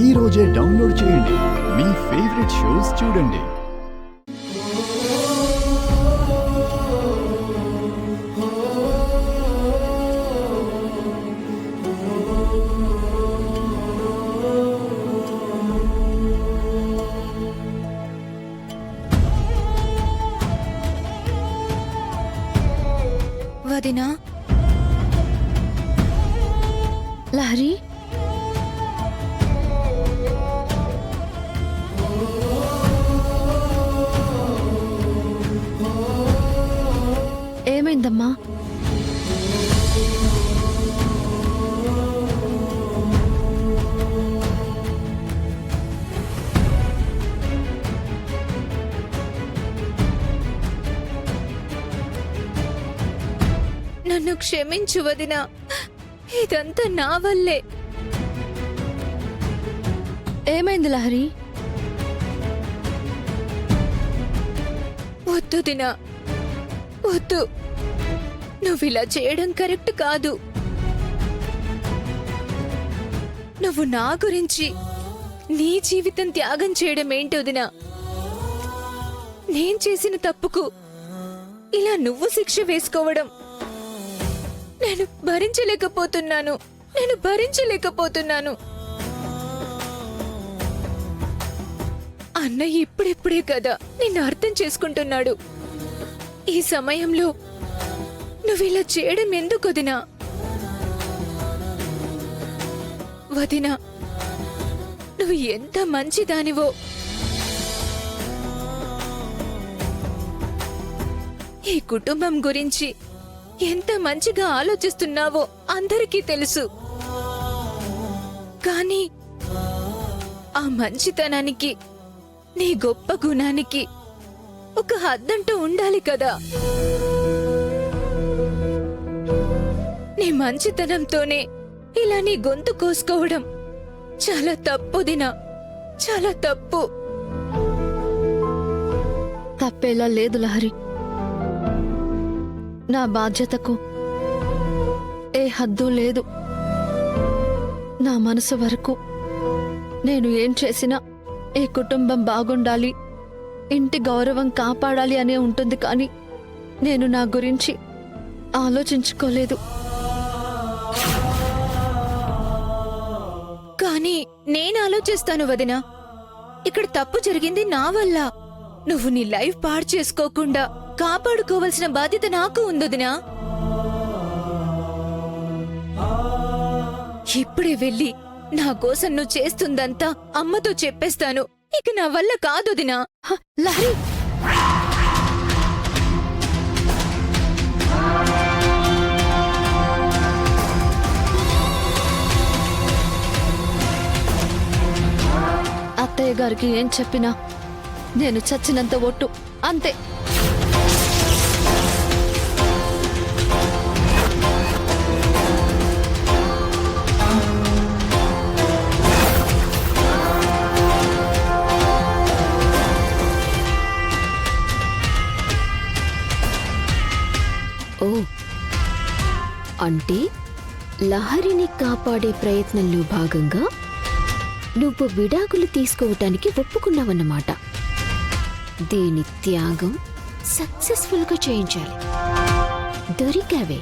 ఈ రోజే డౌన్లోడ్ చేయండి. మీ ఫేవరెట్ షోస్ చూడండి. వదినా, లహరి, ఏమైందమ్మా? నన్ను క్షమించు వదినా, ఇదంతా నా వల్లే. ఏమైంది లహరి? వద్దు దినా, వద్దు. నువ్విలా చేయడం కరెక్ట్ కాదు. నువ్వు నా గురించి నీ జీవితం త్యాగం చేయడం ఏంటో దినా? నేను చేసిన తప్పుకు ఇలా నువ్వు శిక్ష వేసుకోవడం నేను భరించలేకపోతున్నాను. అన్నయ్య ఇప్పుడిప్పుడే కదా నిన్ను అర్థం చేసుకుంటున్నాడు. ఈ సమయంలో నువ్విలా చేయడం ఎందుకు వదినా? వదినా, నువ్వు ఎంత మంచిదానివో. ఈ కుటుంబం గురించి ఎంత మంచిగా ఆలోచిస్తున్నావో అందరికీ తెలుసు. కానీ ఆ మంచితనానికి, నీ గొప్ప గుణానికి ఒక హద్దంటూ ఉండాలి కదా. నీ మంచితనంతోనే ఇలా నీ గొంతు కోసుకోవడం చాలా తప్పు దినా, చాలా తప్పు. తప్పేలా లేదు లహరి. నా బాధ్యతకు ఏ హద్దు లేదు. నా మనసు వరకు నేను ఏం చేసినా ఈ కుటుంబం బాగుండాలి, ఇంటి గౌరవం కాపాడాలి అనే ఉంటుంది. కానీ నేను నా గురించి ఆలోచించుకోలేదు. కానీ నేను ఆలోచిస్తాను వదినా. ఇక్కడ తప్పు జరిగింది నా వల్ల. నువ్వు నీ లైఫ్ పాడు చేసుకోకుండా కాపాడుకోవాల్సిన బాధ్యత నాకు ఉందొదినా. ఇప్పుడే వెళ్ళి నా కోసం నువ్వు చేస్తుందంతా అమ్మతో చెప్పేస్తాను. ఇక నా వల్ల కాదొదినా. లహరి, అత్తయ్య గారికి ఏం చెప్పినా నేను చచ్చినంత ఒట్టు, అంతే. ఓ, అంటే లహరిని కాపాడే ప్రయత్నంలో భాగంగా నువ్వు విడాకులు తీసుకోవటానికి ఒప్పుకున్నావన్నమాట. దీని త్యాగం సక్సెస్ఫుల్గా చేయించాలి. దొరికావే.